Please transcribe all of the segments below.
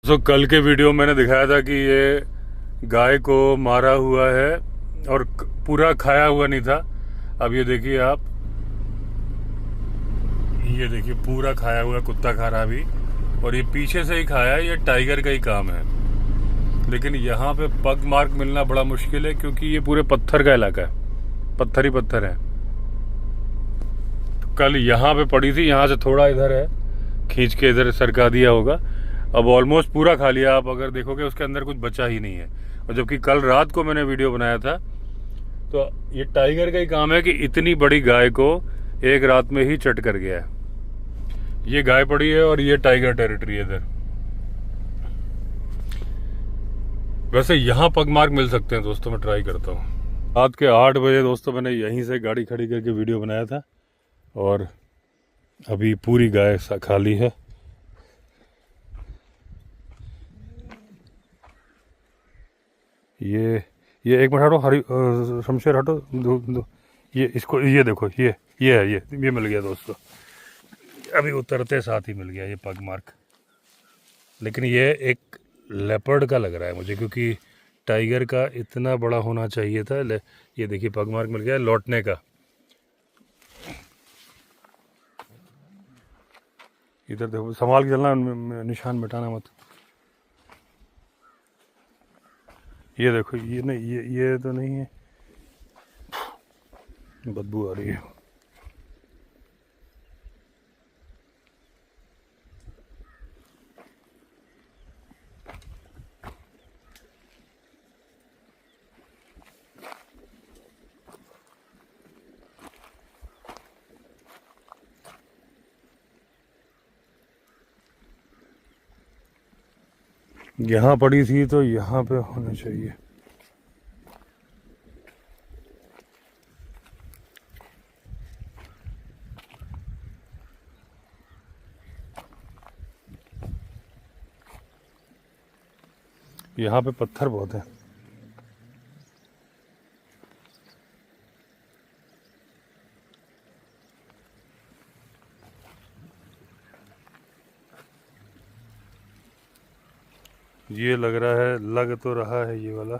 तो कल के वीडियो मैंने दिखाया था कि ये गाय को मारा हुआ है और पूरा खाया हुआ नहीं था। अब ये देखिए आप, ये देखिए पूरा खाया हुआ कुत्ता खा रहा अभी, और ये पीछे से ही खाया है। ये टाइगर का ही काम है, लेकिन यहाँ पे पग मार्क मिलना बड़ा मुश्किल है क्योंकि ये पूरे पत्थर का इलाका है, पत्थर ही पत्थर है। तो कल यहाँ पे पड़ी थी, यहाँ से थोड़ा इधर है, खींच के इधर सरका दिया होगा। अब ऑलमोस्ट पूरा खा लिया। आप अगर देखोगे उसके अंदर कुछ बचा ही नहीं है। और जबकि कल रात को मैंने वीडियो बनाया था, तो ये टाइगर का ही काम है कि इतनी बड़ी गाय को एक रात में ही चट कर गया है। ये गाय पड़ी है और ये टाइगर टेरिटरी है इधर। वैसे यहाँ पग मार्क मिल सकते हैं दोस्तों, मैं ट्राई करता हूँ। रात के 8 बजे दोस्तों मैंने यहीं से गाड़ी खड़ी करके वीडियो बनाया था, और अभी पूरी गाय खाली है। ये एक मिनट हटो, हरी शमशेर हटो, ये इसको, ये देखो, ये है, ये मिल गया दोस्तों। अभी उतरते साथ ही मिल गया ये पग मार्क। लेकिन ये एक लेपर्ड का लग रहा है मुझे, क्योंकि टाइगर का इतना बड़ा होना चाहिए था। ये देखिए पग मार्क मिल गया लौटने का। इधर देखो, संभाल के चलना, निशान मिटाना मत। ये देखो, ये नहीं, ये तो नहीं है, बदबू आ रही है। यहाँ पड़ी थी तो यहाँ पे होना चाहिए। यहाँ पे पत्थर बहुत है। ये लग रहा है, लग तो रहा है ये वाला।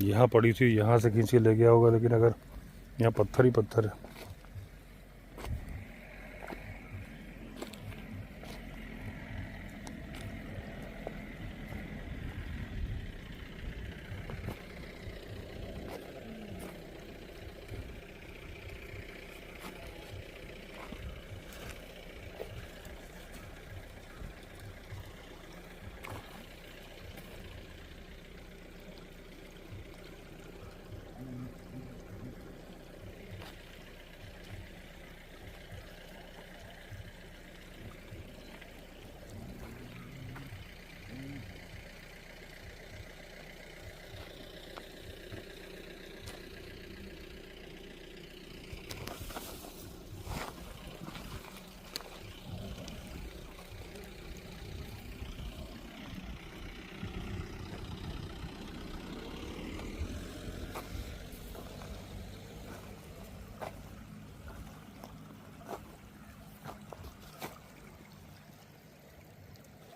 यहाँ पड़ी थी, यहाँ से खींच के ले गया होगा, लेकिन अगर यहाँ पत्थर ही पत्थर है।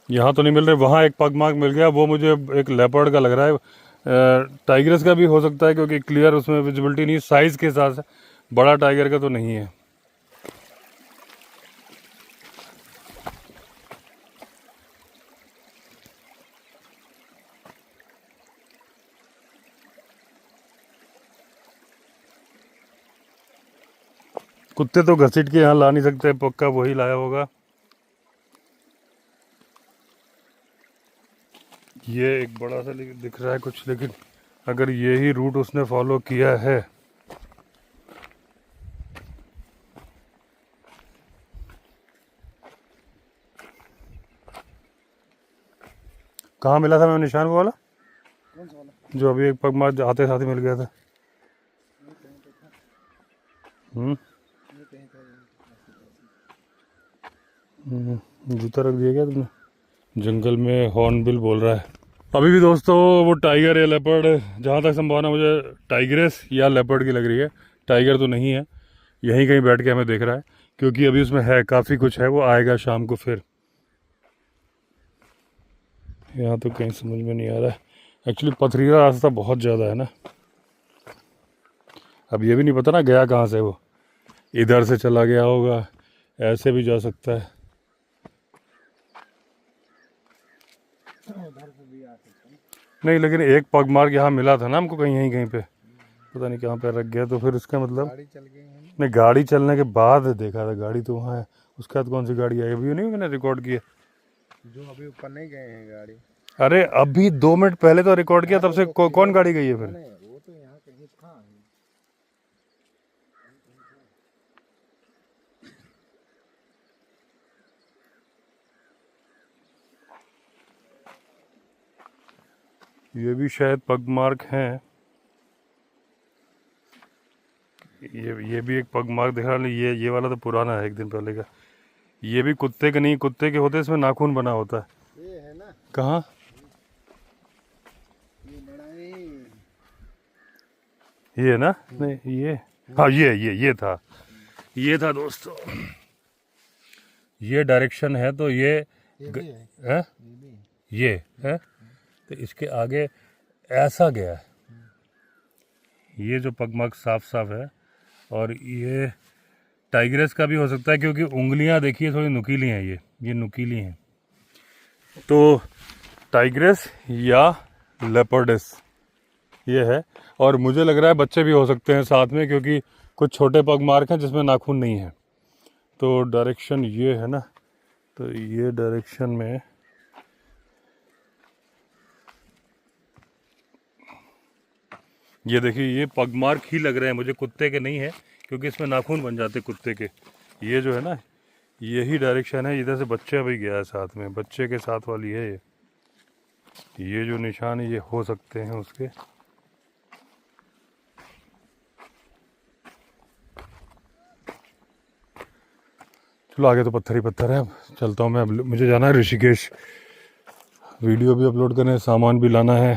यहाँ तो नहीं मिल रहे। वहाँ एक पग मार्क मिल गया, वो मुझे एक लेपर्ड का लग रहा है। टाइगर्स का भी हो सकता है, क्योंकि क्लियर उसमें विजिबिलिटी नहीं, साइज़ के हिसाब से बड़ा टाइगर का तो नहीं है। कुत्ते तो घसीट के यहाँ ला नहीं सकते, पक्का वही लाया होगा। ये एक बड़ा सा दिख रहा है कुछ, लेकिन अगर यही रूट उसने फॉलो किया है, कहाँ मिला था मैं निशान, वो वाला जो अभी एक पग मार आते साथ ही मिल गया था। जूता रख दिया क्या तुमने? जंगल में हॉर्नबिल बोल रहा है। अभी भी दोस्तों वो टाइगर या लेपर्ड, जहाँ तक संभावना मुझे टाइग्रेस या लेपर्ड की लग रही है, टाइगर तो नहीं है। यहीं कहीं बैठ के हमें देख रहा है, क्योंकि अभी उसमें है काफ़ी कुछ है, वो आएगा शाम को फिर। यहाँ तो कहीं समझ में नहीं आ रहा है, एक्चुअली पथरीला रास्ता बहुत ज़्यादा है ना। अब ये भी नहीं पता ना गया कहाँ से, वो इधर से चला गया होगा, ऐसे भी जा सकता है। नहीं लेकिन एक पग मार्ग यहाँ मिला था ना हमको कहीं, यहीं कहीं पे, पता नहीं कहाँ पे रख गया। तो फिर इसका मतलब गाड़ी चल गई है। नहीं, गाड़ी चलने के बाद देखा था, गाड़ी तो वहाँ है, उसके बाद कौन सी गाड़ी आई अभी नहीं मैंने रिकॉर्ड किया। जो अभी ऊपर नहीं गए हैं गाड़ी। अरे अभी 2 मिनट पहले तो रिकॉर्ड किया, तब से कौन गाड़ी गई है फिर? वो तो यहाँ कहीं था। ये भी शायद पग मार्क हैं। ये भी एक पग मार्क दिख रहा है। ये वाला तो पुराना है, एक दिन पहले का। ये भी कुत्ते के नहीं, कुत्ते के होते, इसमें नाखून बना होता है। ये है ना, कहाँ? ये बड़ा है। ये है ना? नहीं ये, हाँ ये था दोस्तों। ये डायरेक्शन है तो ये भी है। है, ये है तो इसके आगे ऐसा गया है। ये जो पगमार्क साफ साफ है। और ये टाइग्रेस का भी हो सकता है, क्योंकि उंगलियां देखिए थोड़ी नुकीली हैं, ये नुकीली हैं। तो टाइग्रेस या लेपर्डस ये है। और मुझे लग रहा है बच्चे भी हो सकते हैं साथ में, क्योंकि कुछ छोटे पगमार्क हैं जिसमें नाखून नहीं है। तो डायरेक्शन ये है ना, तो ये डायरेक्शन में ये देखिए, ये पगमार्क ही लग रहे हैं मुझे, कुत्ते के नहीं है, क्योंकि इसमें नाखून बन जाते कुत्ते के। ये जो है ना, यही डायरेक्शन है, इधर से बच्चा भी गया है साथ में, बच्चे के साथ वाली है ये जो निशान है, ये हो सकते हैं उसके। चलो आगे तो पत्थर ही पत्थर है। चलता हूँ मैं, अब मुझे जाना है ऋषिकेश, वीडियो भी अपलोड करना है, सामान भी लाना है,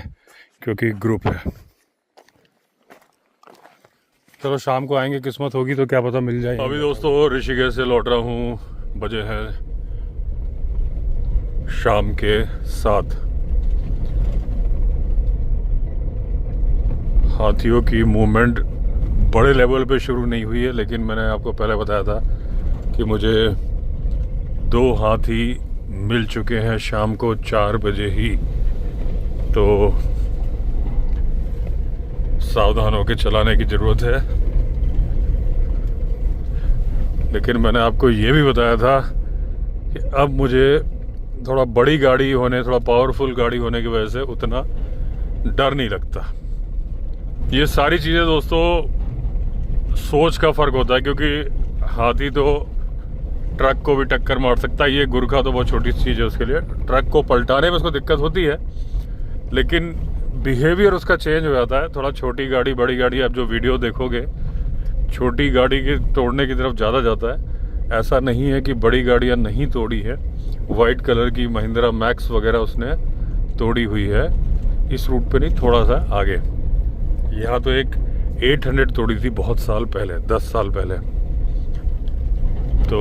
क्योंकि ग्रुप है। चलो शाम को आएंगे, किस्मत होगी तो क्या पता मिल जाए। अभी दोस्तों ऋषिकेश से लौट रहा हूँ, बजे हैं शाम के 7। हाथियों की मूवमेंट बड़े लेवल पे शुरू नहीं हुई है, लेकिन मैंने आपको पहले बताया था कि मुझे 2 हाथी मिल चुके हैं शाम को 4 बजे ही। तो सावधान होकर चलाने की ज़रूरत है। लेकिन मैंने आपको ये भी बताया था कि अब मुझे थोड़ा बड़ी गाड़ी होने, थोड़ा पावरफुल गाड़ी होने की वजह से उतना डर नहीं लगता। ये सारी चीज़ें दोस्तों सोच का फ़र्क होता है, क्योंकि हाथी तो ट्रक को भी टक्कर मार सकता है, ये गुरखा तो बहुत छोटी चीज़ है उसके लिए। ट्रक को पलटाने में उसको दिक्कत होती है, लेकिन बिहेवियर उसका चेंज हो जाता है। थोड़ा छोटी गाड़ी, बड़ी गाड़ी, आप जो वीडियो देखोगे छोटी गाड़ी के तोड़ने की तरफ ज़्यादा जाता है। ऐसा नहीं है कि बड़ी गाड़ियाँ नहीं तोड़ी है। वाइट कलर की महिंद्रा मैक्स वगैरह उसने तोड़ी हुई है, इस रूट पे नहीं, थोड़ा सा आगे। यहाँ तो एक 800 तोड़ी थी बहुत साल पहले, 10 साल पहले। तो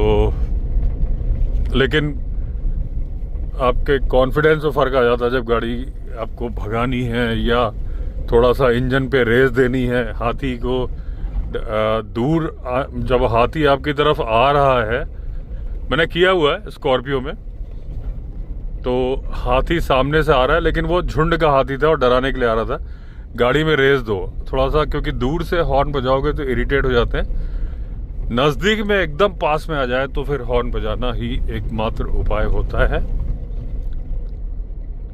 लेकिन आपके कॉन्फिडेंस में फ़र्क आ जाता है जब गाड़ी आपको भगानी है या थोड़ा सा इंजन पे रेस देनी है। हाथी को दूर जब हाथी आपकी तरफ आ रहा है, मैंने किया हुआ है स्कॉर्पियो में, तो हाथी सामने से आ रहा है, लेकिन वो झुंड का हाथी था और डराने के लिए आ रहा था। गाड़ी में रेस दो थोड़ा सा, क्योंकि दूर से हॉर्न बजाओगे तो इरिटेट हो जाते हैं। नज़दीक में एकदम पास में आ जाए तो फिर हॉर्न बजाना ही एकमात्र उपाय होता है।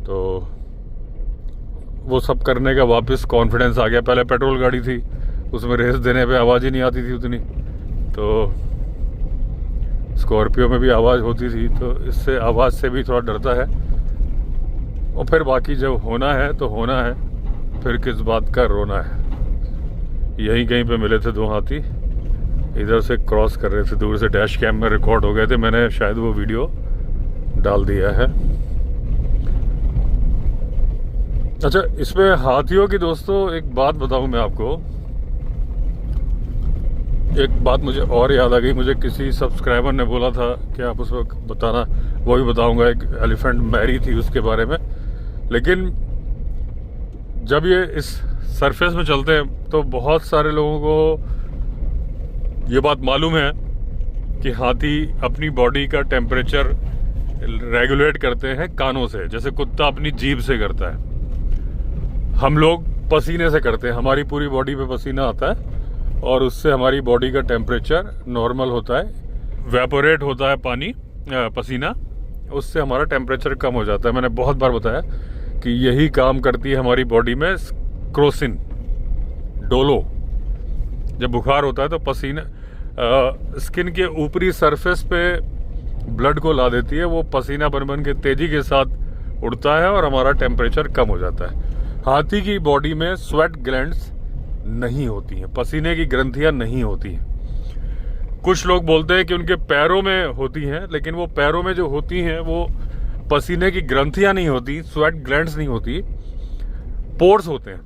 तो वो सब करने का वापस कॉन्फिडेंस आ गया। पहले पेट्रोल गाड़ी थी, उसमें रेस देने पे आवाज़ ही नहीं आती थी उतनी, तो स्कॉर्पियो में भी आवाज़ होती थी, तो इससे आवाज़ से भी थोड़ा डरता है। और फिर बाकी जब होना है तो होना है, फिर किस बात का रोना है। यहीं कहीं पे मिले थे 2 हाथी, इधर से क्रॉस कर रहे थे दूर से, डैश कैम में रिकॉर्ड हो गए थे, मैंने शायद वो वीडियो डाल दिया है। अच्छा, इसमें हाथियों की दोस्तों एक बात बताऊं मैं आपको, एक बात मुझे और याद आ गई, मुझे किसी सब्सक्राइबर ने बोला था कि आप उस वक्त बताना, वो भी बताऊंगा। एक एलिफेंट मैरी थी उसके बारे में। लेकिन जब ये इस सरफेस में चलते हैं तो बहुत सारे लोगों को ये बात मालूम है कि हाथी अपनी बॉडी का टेम्परेचर रेगुलेट करते हैं कानों से, जैसे कुत्ता अपनी जीभ से करता है। हम लोग पसीने से करते हैं, हमारी पूरी बॉडी पे पसीना आता है और उससे हमारी बॉडी का टेम्परेचर नॉर्मल होता है, वेपोरेट होता है पानी, पसीना, उससे हमारा टेम्परेचर कम हो जाता है। मैंने बहुत बार बताया कि यही काम करती है हमारी बॉडी में क्रोसिन, डोलो। जब बुखार होता है तो पसीना स्किन के ऊपरी सरफेस पे ब्लड को ला देती है, वो पसीना बन बन के तेजी के साथ उड़ता है और हमारा टेम्परेचर कम हो जाता है। हाथी की बॉडी में स्वेट ग्लैंड्स नहीं होती हैं, पसीने की ग्रंथियां नहीं होती हैं। कुछ लोग बोलते हैं कि उनके पैरों में होती हैं, लेकिन वो पैरों में जो होती हैं वो पसीने की ग्रंथियां नहीं होती, स्वेट ग्लैंड्स नहीं होती, पोर्स होते हैं।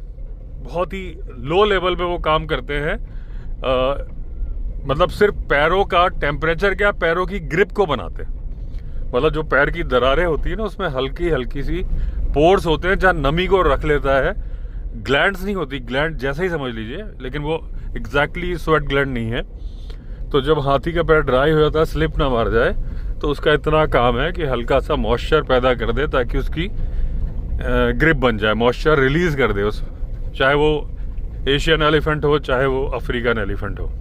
बहुत ही लो लेवल पे वो काम करते हैं। मतलब सिर्फ पैरों का टेम्परेचर क्या, पैरों की ग्रिप को बनाते हैं। मतलब जो पैर की दरारें होती है ना, उसमें हल्की हल्की सी पोर्स होते हैं जहाँ नमी को रख लेता है। ग्लैंड्स नहीं होती, ग्लैंड जैसा ही समझ लीजिए, लेकिन वो एग्जैक्टली स्वेट ग्लैंड नहीं है। तो जब हाथी का पैर ड्राई हो जाता है, स्लिप ना मार जाए, तो उसका इतना काम है कि हल्का सा मॉइस्चर पैदा कर दे ताकि उसकी ग्रिप बन जाए, मॉइस्चर रिलीज कर दे उस, चाहे वो एशियन एलिफेंट हो चाहे वो अफ्रीकन एलिफेंट हो।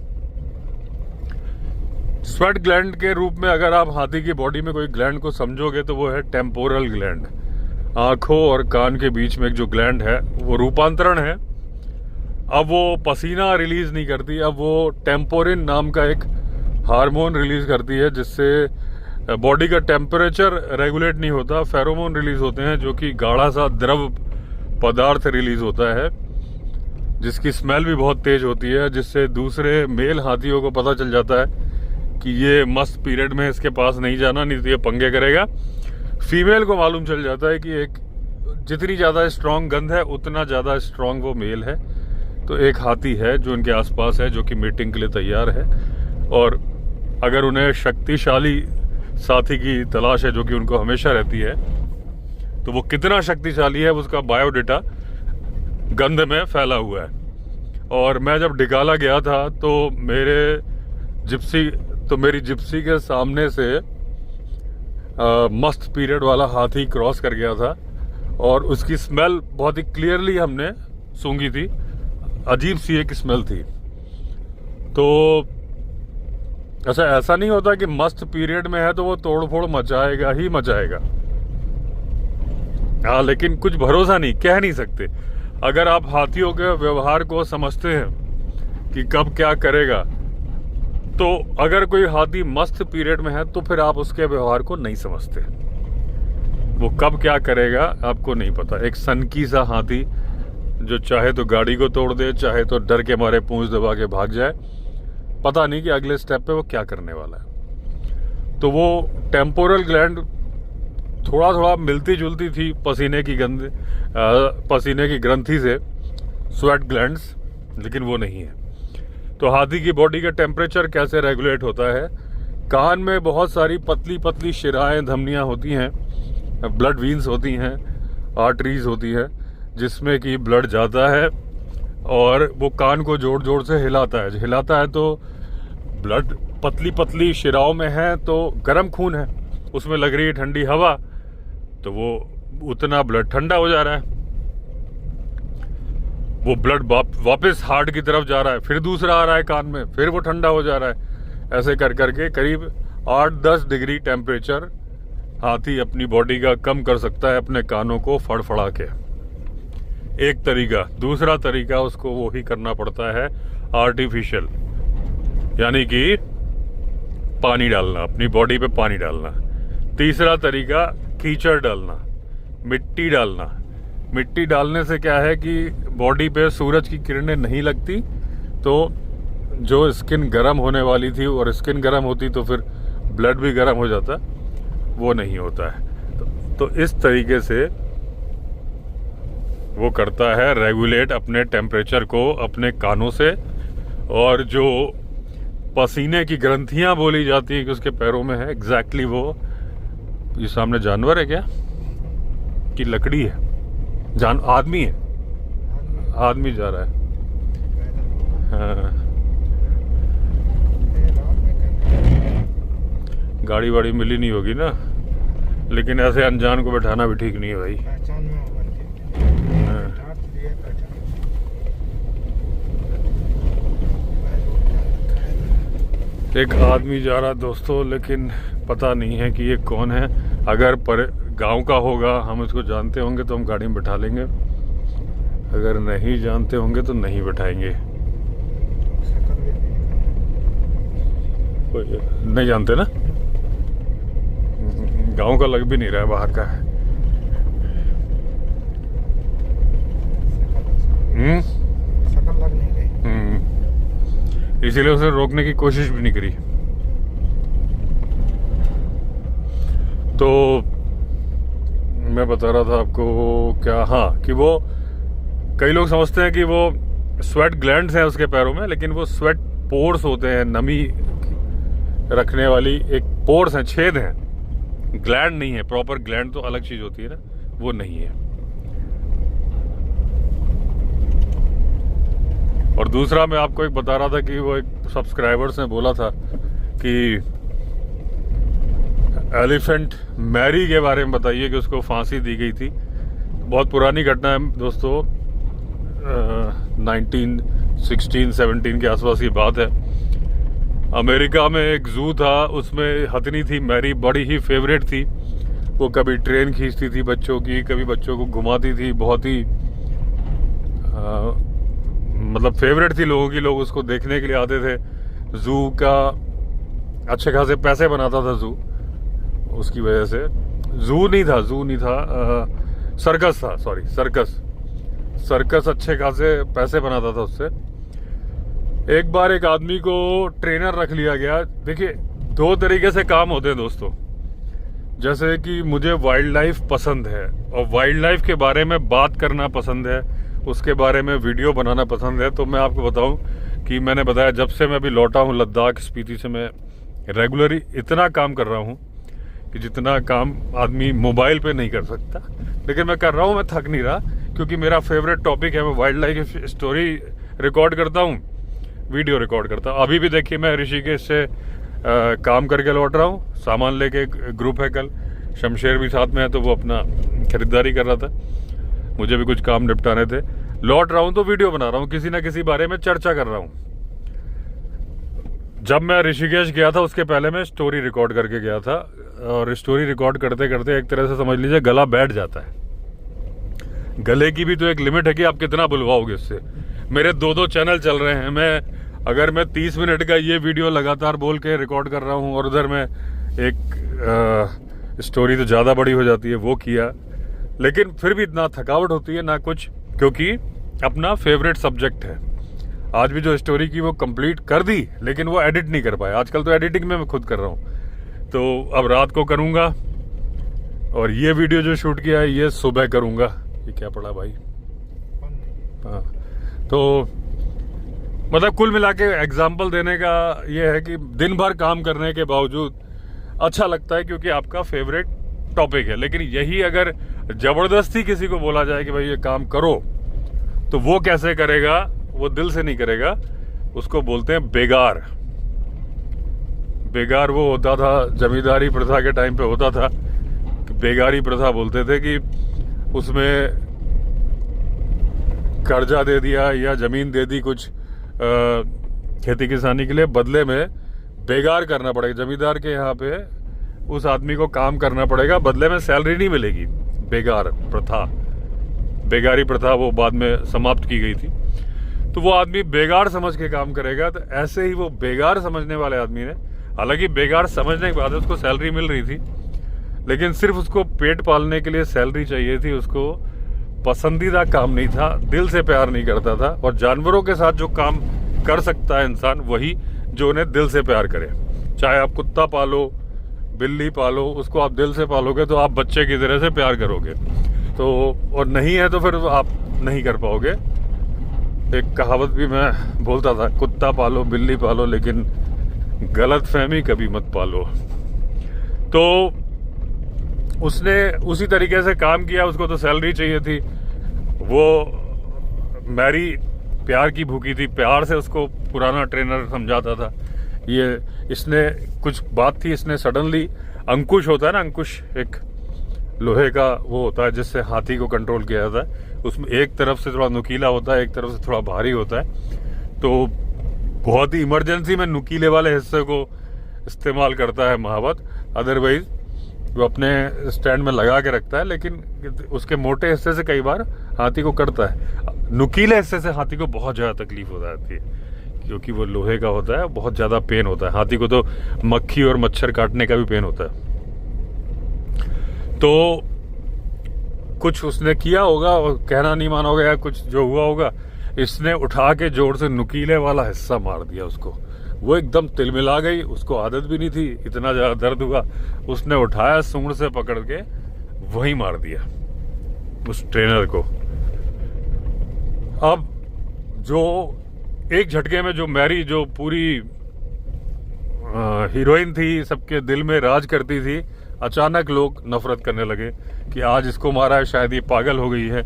स्वेट ग्लैंड के रूप में अगर आप हाथी की बॉडी में कोई ग्लैंड को समझोगे तो वो है टेम्पोरल ग्लैंड। आंखों और कान के बीच में एक जो ग्लैंड है वो रूपांतरण है। अब वो पसीना रिलीज नहीं करती, अब वो टेम्पोरिन नाम का एक हार्मोन रिलीज करती है जिससे बॉडी का टेम्परेचर रेगुलेट नहीं होता। फेरोमोन रिलीज होते हैं जो कि गाढ़ा सा द्रव पदार्थ रिलीज होता है, जिसकी स्मेल भी बहुत तेज होती है, जिससे दूसरे मेल हाथियों को पता चल जाता है कि ये मस्त पीरियड में इसके पास नहीं जाना, नहीं तो ये पंगे करेगा। फीमेल को मालूम चल जाता है कि एक जितनी ज़्यादा स्ट्रांग गंध है उतना ज़्यादा स्ट्रांग वो मेल है। तो एक हाथी है जो उनके आसपास है, जो कि मीटिंग के लिए तैयार है। और अगर उन्हें शक्तिशाली साथी की तलाश है, जो कि उनको हमेशा रहती है, तो वो कितना शक्तिशाली है उसका बायोडेटा गंध में फैला हुआ है। और मैं जब डिगाला गया था तो मेरी जिप्सी के सामने से मस्त पीरियड वाला हाथी क्रॉस कर गया था और उसकी स्मेल बहुत ही क्लियरली हमने सूंघी थी। अजीब सी एक स्मेल थी। तो ऐसा नहीं होता कि मस्त पीरियड में है तो वो तोड़फोड़ मचाएगा ही मचाएगा। हाँ, लेकिन कुछ भरोसा नहीं, कह नहीं सकते। अगर आप हाथियों के व्यवहार को समझते हैं कि कब क्या करेगा, तो अगर कोई हाथी मस्त पीरियड में है तो फिर आप उसके व्यवहार को नहीं समझते। वो कब क्या करेगा आपको नहीं पता। एक सनकी सा हाथी जो चाहे तो गाड़ी को तोड़ दे, चाहे तो डर के मारे पूंछ दबा के भाग जाए, पता नहीं कि अगले स्टेप पे वो क्या करने वाला है। तो वो टेम्पोरल ग्लैंड थोड़ा थोड़ा मिलती जुलती थी पसीने की ग्रंथि से, स्वेट ग्लैंड्स, लेकिन वो नहीं है। तो हाथी की बॉडी का टेम्परेचर कैसे रेगुलेट होता है? कान में बहुत सारी पतली पतली शिराएं, धमनियां होती हैं, ब्लड वीन्स होती हैं, आर्टरीज होती है, जिसमें कि ब्लड जाता है और वो कान को जोड़ जोड़ से हिलाता है। तो ब्लड पतली पतली शिराओं में है तो गर्म खून है, उसमें लग रही है ठंडी हवा, तो वो उतना ब्लड ठंडा हो जा रहा है। वो ब्लड वापस हार्ट की तरफ जा रहा है, फिर दूसरा आ रहा है कान में, फिर वो ठंडा हो जा रहा है। ऐसे कर करके करीब 8-10 डिग्री टेम्परेचर हाथी अपनी बॉडी का कम कर सकता है अपने कानों को फड़फड़ा के। एक तरीका। दूसरा तरीका उसको वो ही करना पड़ता है आर्टिफिशियल, यानी कि पानी डालना, अपनी बॉडी पे पानी डालना। तीसरा तरीका कीचड़ डालना, मिट्टी डालना। मिट्टी डालने से क्या है कि बॉडी पे सूरज की किरणें नहीं लगती, तो जो स्किन गर्म होने वाली थी, और स्किन गर्म होती तो फिर ब्लड भी गर्म हो जाता, वो नहीं होता है। तो इस तरीके से वो करता है रेगुलेट अपने टेम्परेचर को अपने कानों से। और जो पसीने की ग्रंथियां बोली जाती है कि उसके पैरों में है। एग्जैक्टली वो ये सामने जानवर है क्या कि लकड़ी है? आदमी है, आदमी जा रहा है। हाँ। गाड़ी वाड़ी मिली नहीं होगी ना, लेकिन ऐसे अनजान को बैठाना भी ठीक नहीं है भाई। पहचान में होगा एक आदमी जा रहा दोस्तों, लेकिन पता नहीं है कि ये कौन है। अगर गांव का होगा, हम इसको जानते होंगे तो हम गाड़ी में बैठा लेंगे, अगर नहीं जानते होंगे तो नहीं बैठाएंगे। नहीं जानते ना, गांव का लग भी नहीं रहा है, बाहर का है। शक्ल लग नहीं रही, इसीलिए उसे रोकने की कोशिश भी नहीं करी। तो मैं बता रहा था आपको क्या, हाँ, कि वो कई लोग समझते हैं कि वो स्वेट ग्लैंड्स हैं उसके पैरों में, लेकिन वो स्वेट पोर्स होते हैं, नमी रखने वाली एक पोर्स हैं, छेद हैं। ग्लैंड नहीं है, प्रॉपर ग्लैंड तो अलग चीज होती है ना, वो नहीं है। और दूसरा मैं आपको एक बता रहा था कि वो एक सब्सक्राइबर्स ने बोला था कि एलिफेंट मैरी के बारे में बताइए कि उसको फांसी दी गई थी। बहुत पुरानी घटना है दोस्तों, 1916-17 के आसपास की बात है। अमेरिका में एक जू था, उसमें हथनी थी मैरी, बड़ी ही फेवरेट थी। वो कभी ट्रेन खींचती थी बच्चों की, कभी बच्चों को घुमाती थी, बहुत ही मतलब फेवरेट थी लोगों की। लोग उसको देखने के लिए आते थे। जू का अच्छे खासे पैसे बनाता था जू, उसकी वजह से। जू नहीं था, सर्कस था, सॉरी, सर्कस अच्छे खासे पैसे बनाता था उससे। एक बार एक आदमी को ट्रेनर रख लिया गया। देखिए, दो तरीके से काम होते हैं दोस्तों। जैसे कि मुझे वाइल्ड लाइफ पसंद है और वाइल्ड लाइफ के बारे में बात करना पसंद है, उसके बारे में वीडियो बनाना पसंद है। तो मैं आपको बताऊं कि मैंने बताया, जब से मैं अभी लौटा हूं लद्दाख स्पीति से, मैं रेगुलरली इतना काम कर रहा हूं कि जितना काम आदमी मोबाइल पे नहीं कर सकता, लेकिन मैं कर रहा हूं। मैं थक नहीं रहा, क्योंकि मेरा फेवरेट टॉपिक है। मैं वाइल्ड लाइफ स्टोरी रिकॉर्ड करता हूं, वीडियो रिकॉर्ड करता हूं। अभी भी देखिए, मैं ऋषिकेश से काम करके लौट रहा हूँ, सामान लेके। ग्रुप है कल, शमशेर भी साथ में है, तो वो अपना खरीदारी कर रहा था, मुझे भी कुछ काम निपटाने थे। लौट रहा हूं तो वीडियो बना रहा हूं, किसी ना किसी बारे में चर्चा कर रहा हूं। जब मैं ऋषिकेश गया था उसके पहले मैं स्टोरी रिकॉर्ड करके गया था, और स्टोरी रिकॉर्ड करते करते एक तरह से समझ लीजिए गला बैठ जाता है। गले की भी तो एक लिमिट है कि आप कितना बुलवाओगे उससे। मेरे 2-2 चैनल चल रहे हैं। अगर मैं 30 मिनट का ये वीडियो लगातार बोल के रिकॉर्ड कर रहा हूँ और उधर में एक स्टोरी तो ज़्यादा बड़ी हो जाती है, वो किया। लेकिन फिर भी इतना थकावट होती है ना कुछ, क्योंकि अपना फेवरेट सब्जेक्ट है। आज भी जो स्टोरी की वो कंप्लीट कर दी, लेकिन वो एडिट नहीं कर पाया। आजकल तो एडिटिंग में मैं खुद कर रहा हूँ, तो अब रात को करूँगा। और ये वीडियो जो शूट किया है ये सुबह करूँगा। ये क्या पड़ा भाई? हाँ, तो मतलब कुल मिला के एग्जाम्पल देने का ये है कि दिन भर काम करने के बावजूद अच्छा लगता है, क्योंकि आपका फेवरेट टॉपिक है। लेकिन यही अगर जबरदस्ती किसी को बोला जाए कि भाई ये काम करो, तो वो कैसे करेगा? वो दिल से नहीं करेगा। उसको बोलते हैं बेगार। बेगार वो होता था, जमींदारी प्रथा के टाइम पे होता था, बेगारी प्रथा बोलते थे कि उसमें कर्जा दे दिया या जमीन दे दी कुछ खेती किसानी के लिए, बदले में बेगार करना पड़ेगा। जमींदार के यहाँ पे उस आदमी को काम करना पड़ेगा, बदले में सैलरी नहीं मिलेगी। बेगार प्रथा, बेगारी प्रथा वो बाद में समाप्त की गई थी। तो वो आदमी बेगार समझ के काम करेगा। तो ऐसे ही वो बेगार समझने वाले आदमी ने, हालांकि बेगार समझने के बाद उसको सैलरी मिल रही थी, लेकिन सिर्फ उसको पेट पालने के लिए सैलरी चाहिए थी। उसको पसंदीदा काम नहीं था, दिल से प्यार नहीं करता था। और जानवरों के साथ जो काम कर सकता है इंसान, वही जो उन्हें दिल से प्यार करे। चाहे आप कुत्ता पालो, बिल्ली पालो, उसको आप दिल से पालोगे तो आप बच्चे की तरह से प्यार करोगे। तो और नहीं है तो फिर आप नहीं कर पाओगे। एक कहावत भी मैं बोलता था, कुत्ता पालो, बिल्ली पालो, लेकिन गलतफहमी कभी मत पालो। तो उसने उसी तरीके से काम किया, उसको तो सैलरी चाहिए थी। वो मैरी प्यार की भूखी थी, प्यार से उसको पुराना ट्रेनर समझाता था। ये इसने कुछ बात थी, इसने सडनली, अंकुश होता है ना, अंकुश एक लोहे का वो होता है जिससे हाथी को कंट्रोल किया जाता है। उसमें एक तरफ से थोड़ा नुकीला होता है, एक तरफ से थोड़ा भारी होता है। तो बहुत ही इमरजेंसी में नुकीले वाले हिस्से को इस्तेमाल करता है महावत, अदरवाइज वो अपने स्टैंड में लगा के रखता है। लेकिन उसके मोटे हिस्से से कई बार हाथी को कटता है। नुकीले हिस्से से हाथी को बहुत ज़्यादा तकलीफ हो जाती है, क्योंकि वो लोहे का होता है, बहुत ज़्यादा पेन होता है। हाथी को तो मक्खी और मच्छर काटने का भी पेन होता है। तो कुछ उसने किया होगा और कहना नहीं माना होगा, या कुछ जो हुआ होगा, इसने उठा के जोर से नुकीले वाला हिस्सा मार दिया उसको। वो एकदम तिलमिला गई, उसको आदत भी नहीं थी, इतना ज़्यादा दर्द हुआ। उसने उठाया, सूंड से पकड़ के वहीं मार दिया उस ट्रेनर को। अब जो एक झटके में जो मैरी, जो पूरी हीरोइन थी, सबके दिल में राज करती थी, अचानक लोग नफरत करने लगे कि आज इसको मारा है, शायद ये पागल हो गई है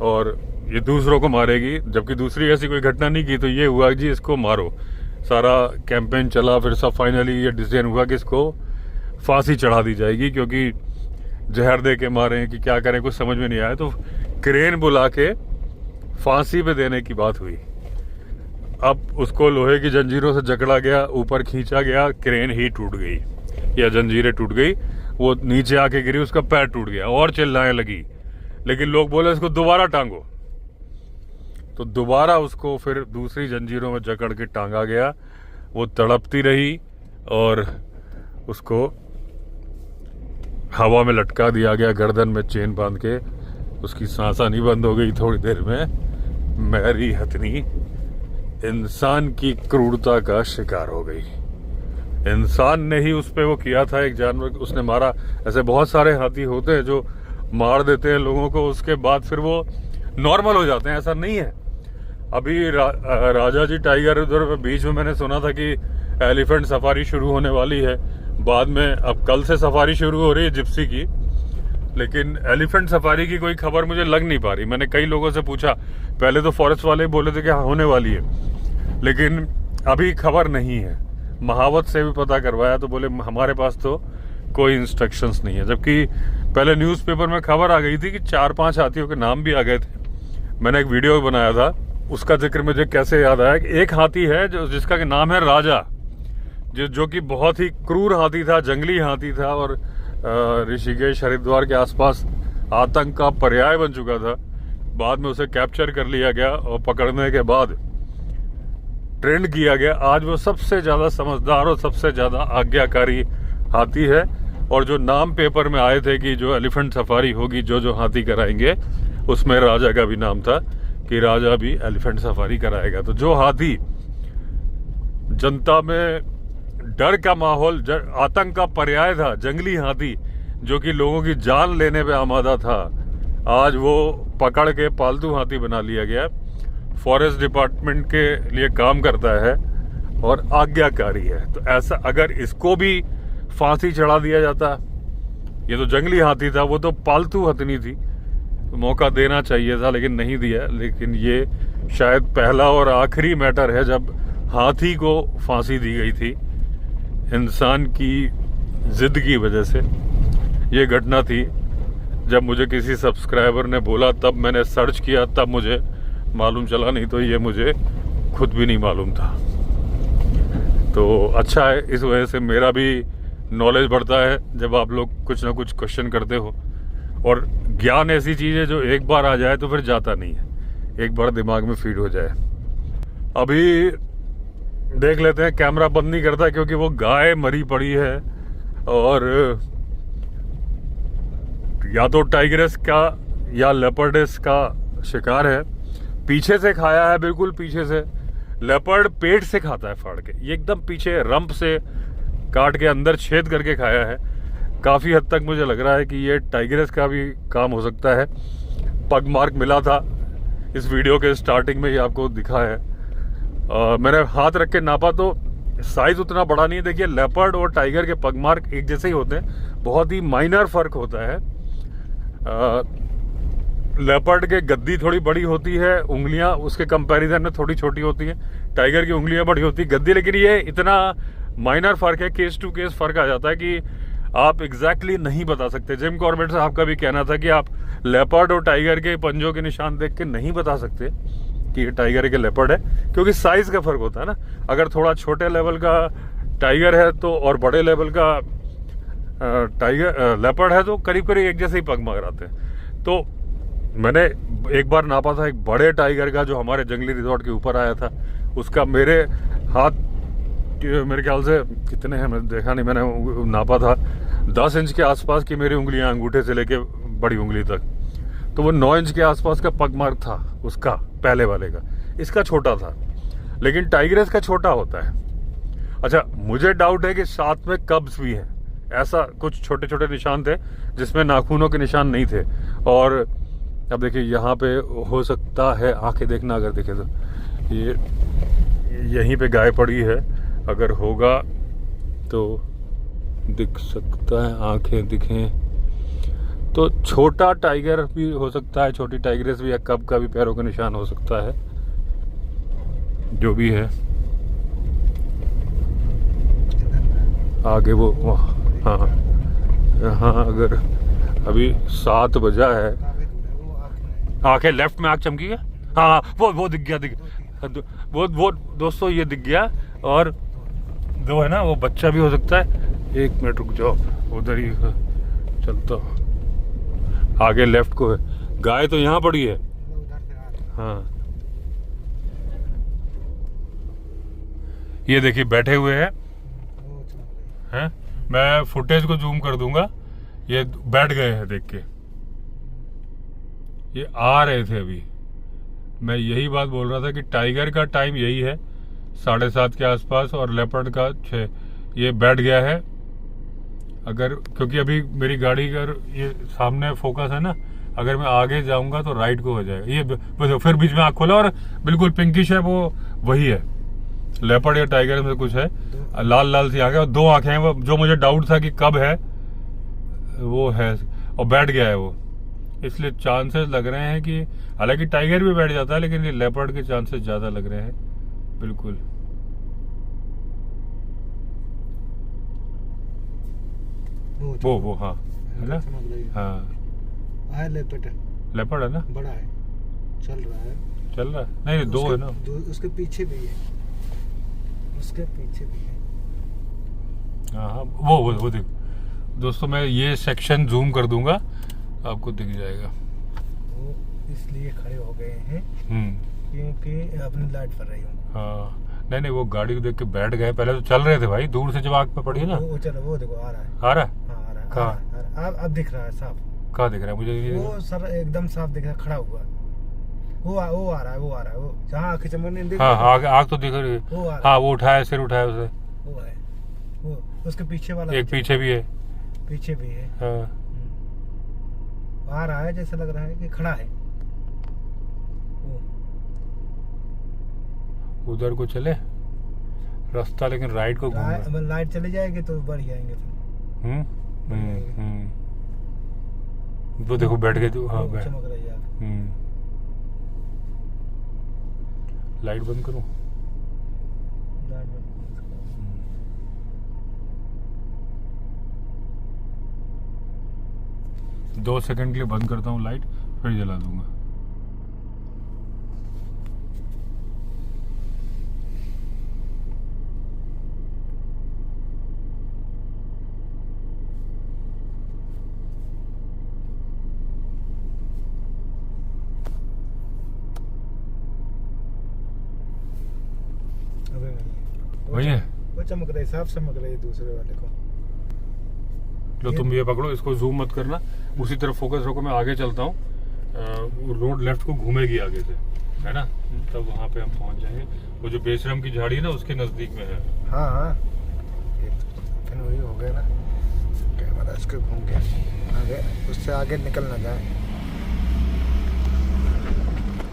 और ये दूसरों को मारेगी, जबकि दूसरी ऐसी कोई घटना नहीं की। तो ये हुआ जी इसको मारो, सारा कैंपेन चला। फिर सब फाइनली ये डिसीजन हुआ कि इसको फांसी चढ़ा दी जाएगी, क्योंकि जहर दे के मारे कि क्या करें, कुछ समझ में नहीं आया। तो क्रेन बुला के फांसी पे देने की बात हुई। अब उसको लोहे की जंजीरों से जकड़ा गया, ऊपर खींचा गया, क्रेन ही टूट गई या जंजीरें टूट गई, वो नीचे आके गिरी, उसका पैर टूट गया और चिल्लाने लगी। लेकिन लोग बोले इसको दोबारा टांगो, तो दोबारा उसको फिर दूसरी जंजीरों में जकड़ के टांगा गया। वो तड़पती रही और उसको हवा में लटका दिया गया, गर्दन में चेन बांध के। उसकी सांसा नहीं बंद हो गई थोड़ी देर में। मैरी हथनी इंसान की क्रूरता का शिकार हो गई। इंसान ने ही उस पे वो किया था, एक जानवर उसने मारा। ऐसे बहुत सारे हाथी होते हैं जो मार देते हैं लोगों को, उसके बाद फिर वो नॉर्मल हो जाते हैं, ऐसा नहीं है। अभी राजा जी टाइगर उधर बीच में मैंने सुना था कि एलिफेंट सफारी शुरू होने वाली है बाद में। अब कल से सफारी शुरू हो रही है जिप्सी की, लेकिन एलिफेंट सफारी की कोई खबर मुझे लग नहीं पा रही। मैंने कई लोगों से पूछा, पहले तो फॉरेस्ट वाले बोले थे कि हाँ होने वाली है, लेकिन अभी खबर नहीं है। महावत से भी पता करवाया तो बोले हमारे पास तो कोई इंस्ट्रक्शंस नहीं है। जबकि पहले न्यूज़पेपर में खबर आ गई थी कि 4-5 हाथियों के नाम भी आ गए थे। मैंने एक वीडियो बनाया था, उसका जिक्र मुझे कैसे याद आया कि एक हाथी है जिसका नाम है राजा, जो कि बहुत ही क्रूर हाथी था, जंगली हाथी था और ऋषिकेश हरिद्वार के आसपास आतंक का पर्याय बन चुका था। बाद में उसे कैप्चर कर लिया गया और पकड़ने के बाद ट्रेंड किया गया। आज वो सबसे ज़्यादा समझदार और सबसे ज़्यादा आज्ञाकारी हाथी है। और जो नाम पेपर में आए थे कि जो एलिफेंट सफारी होगी, जो हाथी कराएंगे, उसमें राजा का भी नाम था कि राजा भी एलिफेंट सफारी कराएगा। तो जो हाथी जनता में डर का माहौल, आतंक का पर्याय था, जंगली हाथी जो कि लोगों की जान लेने पे आमादा था, आज वो पकड़ के पालतू हाथी बना लिया गया। फॉरेस्ट डिपार्टमेंट के लिए काम करता है और आज्ञाकारी है। तो ऐसा अगर इसको भी फांसी चढ़ा दिया जाता, ये तो जंगली हाथी था, वो तो पालतू हथनी थी, तो मौका देना चाहिए था लेकिन नहीं दिया। लेकिन ये शायद पहला और आखिरी मैटर है जब हाथी को फांसी दी गई थी इंसान की जिद की वजह से। ये घटना थी जब मुझे किसी सब्सक्राइबर ने बोला, तब मैंने सर्च किया, तब मुझे मालूम चला, नहीं तो ये मुझे खुद भी नहीं मालूम था। तो अच्छा है, इस वजह से मेरा भी नॉलेज बढ़ता है जब आप लोग कुछ ना कुछ क्वेश्चन करते हो। और ज्ञान ऐसी चीज़ है जो एक बार आ जाए तो फिर जाता नहीं है, एक बार दिमाग में फीड हो जाए। अभी देख लेते हैं, कैमरा बंद नहीं करता क्योंकि वो गाय मरी पड़ी है और या तो टाइग्रेस का या लेपर्डस का शिकार है। पीछे से खाया है, बिल्कुल पीछे से। लेपर्ड पेट से खाता है फाड़ के, ये एकदम पीछे रंप से काट के अंदर छेद करके खाया है। काफ़ी हद तक मुझे लग रहा है कि ये टाइग्रेस का भी काम हो सकता है। पग मार्क मिला था, इस वीडियो के स्टार्टिंग में ही आपको दिखा है। मैंने हाथ रख के नापा तो साइज उतना बड़ा नहीं है। देखिए लेपर्ड और टाइगर के पगमार्क एक जैसे ही होते हैं, बहुत ही माइनर फर्क होता है। लेपर्ड के गद्दी थोड़ी बड़ी होती है, उंगलियां उसके कंपैरिजन में थोड़ी छोटी होती हैं। टाइगर की उंगलियां बड़ी होती है, गद्दी, लेकिन ये इतना माइनर फर्क है, केस टू केस फर्क आ जाता है कि आप एग्जैक्टली नहीं बता सकते। जिम कॉर्बेट साहब का भी कहना था कि आप लेपर्ड और टाइगर के पंजों के निशान देख के नहीं बता सकते कि ये टाइगर है कि लेपर्ड है, क्योंकि साइज का फर्क होता है ना। अगर थोड़ा छोटे लेवल का टाइगर है तो और बड़े लेवल का टाइगर लेपर्ड है तो करीब करीब एक जैसे ही पग मार आते हैं। तो मैंने एक बार नापा था एक बड़े टाइगर का जो हमारे जंगली रिजॉर्ट के ऊपर आया था, उसका मेरे हाथ मेरे ख्याल से कितने हैं मैंने देखा नहीं, मैंने नापा था 10 इंच के आसपास की मेरी उंगलियां, अंगूठे से लेके बड़ी उंगली तक। तो वो 9 इंच के आसपास का पगमार्क था उसका, पहले वाले का। इसका छोटा था, लेकिन टाइग्रेस का छोटा होता है। अच्छा, मुझे डाउट है कि साथ में कब्स भी हैं। ऐसा कुछ छोटे छोटे निशान थे जिसमें नाखूनों के निशान नहीं थे। और अब देखिए यहाँ पे हो सकता है, आंखें देखना अगर देखे तो ये यहीं पे गाय पड़ी है, अगर होगा तो दिख सकता है, आंखें दिखें तो छोटा टाइगर भी हो सकता है, छोटी टाइग्रेस भी, या कब का भी पैरों का निशान हो सकता है, जो भी है। आगे वो हाँ हाँ, अगर अभी 7 बजा है, आंखें लेफ्ट में आंख चमकी है, हाँ वो दिख गया वो दोस्तों ये दिख गया। और दो है ना, वो बच्चा भी हो सकता है। 1 मिनट रुक जाओ, उधर ही चलता हूँ। आगे लेफ्ट को है, गाय तो यहाँ पड़ी है। हाँ ये देखिए बैठे हुए हैं, मैं फुटेज को जूम कर दूंगा। ये बैठ गए हैं, देख के ये आ रहे थे अभी। मैं यही बात बोल रहा था कि टाइगर का टाइम यही है 7:30 के आसपास, और लेपर्ड का 6। ये बैठ गया है अगर, क्योंकि अभी मेरी गाड़ी का ये सामने फोकस है ना, अगर मैं आगे जाऊंगा तो राइट को हो जाएगा। ये फिर बीच में आँख खोला और बिल्कुल पिंकिश है, वो वही है, लेपर्ड या टाइगर में कुछ है। लाल लाल सी आंखें और 2 आंखें हैं, वो जो मुझे डाउट था कि कब है वो है, और बैठ गया है वो। इसलिए चांसेस लग रहे हैं कि, हालांकि टाइगर भी बैठ जाता है, लेकिन ये लेपर्ड के चांसेस ज्यादा लग रहे हैं। बिल्कुल वो हाँ है ना, हाँ लेपर्ड है ना, बड़ा है, चल रहा है नहीं 2 है ना, उसके पीछे भी है, उसके पीछे भी है। हाँ वो देख दोस्तों, मैं ये सेक्शन जूम कर दूंगा, आपको दिख जाएगा। वो इसलिए खड़े हो गए हैं क्योंकि अपनी लाइट पर रही हूँ। हाँ नहीं वो गाड़ी को देख के बैठ गए, पहले तो चल रहे थे भाई, दूर से जब आग पे पड़ी है ना। वो चलो, वो देखो आ रहा है, आ रहा है, हाँ आ रहा है, कहाँ अब दिख रहा है साफ। कहाँ दिख रहा है मुझे नहीं, वो सर एकदम साफ दिख रहा है, खड़ा हुआ। वो आ रहा है, वो जहाँ आंखें चमकने दिख हाँ आग तो दिख रही है। हाँ वो उठाया, सिर उठाया उसे, वो है, वो उसके पीछे वाला, एक पीछे भी है, पीछे भी है। हाँ आ रहा है, जैसा लग रहा है कि खड़ा है। उधर को चले रास्ता, लेकिन राइट को घूम, लाइट चली जाएगी तो बढ़ जाएंगे फिर। वो देखो बैठ गए तो, हाँ बैठ, चमक रही है। लाइट बंद करूं, दो सेकंड के लिए बंद करता हूँ लाइट, फिर जला दूंगा। वही है, वो चमक रही, साफ चमक रही दूसरे वाले को। लो तुम ये पकड़ो, इसको जूम मत करना, उसी तरफ फोकस रखो, मैं आगे चलता हूँ। रोड लेफ्ट को घूमेगी आगे से, है ना, तब वहाँ पे हम पहुँच जाएंगे। वो जो बेशरम की झाड़ी है ना, उसके नजदीक में है। हाँ फिर वही हो गया ना, कैमरा इसके घूम के आगे, उससे आगे निकल ना जाए।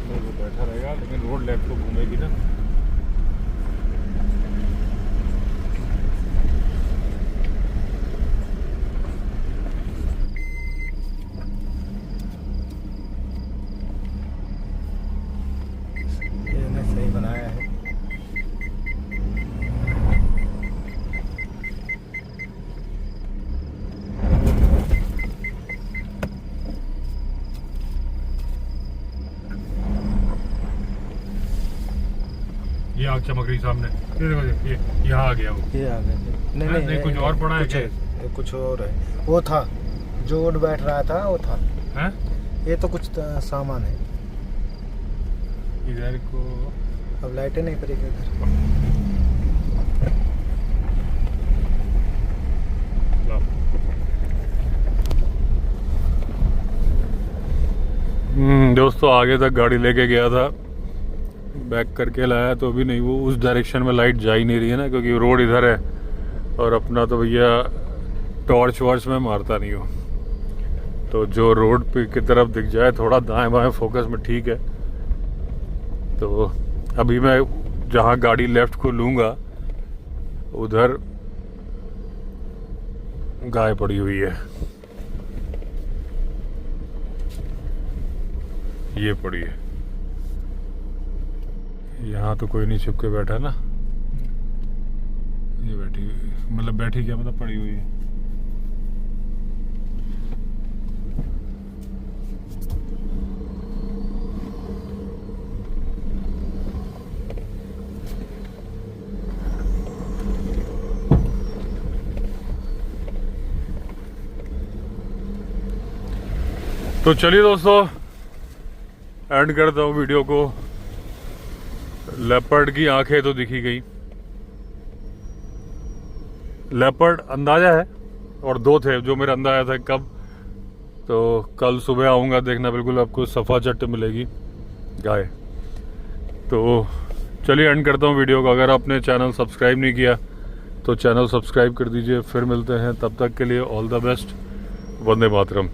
वो बैठा रहेगा, लेकिन रोड लेफ्ट को घूमेगी ना। ये आग चमक रही सामने, ये देखो, ये यहाँ आ गया वो। ये आ गया। नहीं नहीं, नहीं, कुछ और पड़ा है क्या? ये कुछ और है। वो था जो उड़ बैठ रहा था, वो था। हैं? ये तो कुछ सामान है। इधर को अब लाइटें नहीं पड़ेगी इधर। दोस्तों आगे तक गाड़ी लेके गया था, बैक करके लाया तो अभी नहीं, वो उस डायरेक्शन में लाइट जा ही नहीं रही है ना, क्योंकि रोड इधर है और अपना तो भैया टॉर्च वॉर्च में मारता नहीं हो, तो जो रोड पे की तरफ दिख जाए थोड़ा दाएं बाएं फोकस में ठीक है। तो अभी मैं जहाँ गाड़ी लेफ्ट को लूँगा उधर गाय पड़ी हुई है, ये पड़ी है। यहाँ तो कोई नहीं छिप के बैठा ना, ये बैठी हुई, मतलब बैठी क्या मतलब पड़ी हुई है। तो चलिए दोस्तों एंड करता हूँ वीडियो को। लेपर्ड की आंखें तो दिखी गई, लेपर्ड अंदाजा है, और दो थे जो मेरा अंदाजा था कब, तो कल सुबह आऊँगा देखना, बिल्कुल आपको सफ़ा चट मिलेगी गाय। तो चलिए एंड करता हूँ वीडियो को। अगर आपने चैनल सब्सक्राइब नहीं किया तो चैनल सब्सक्राइब कर दीजिए। फिर मिलते हैं, तब तक के लिए all the best. Vande Mataram.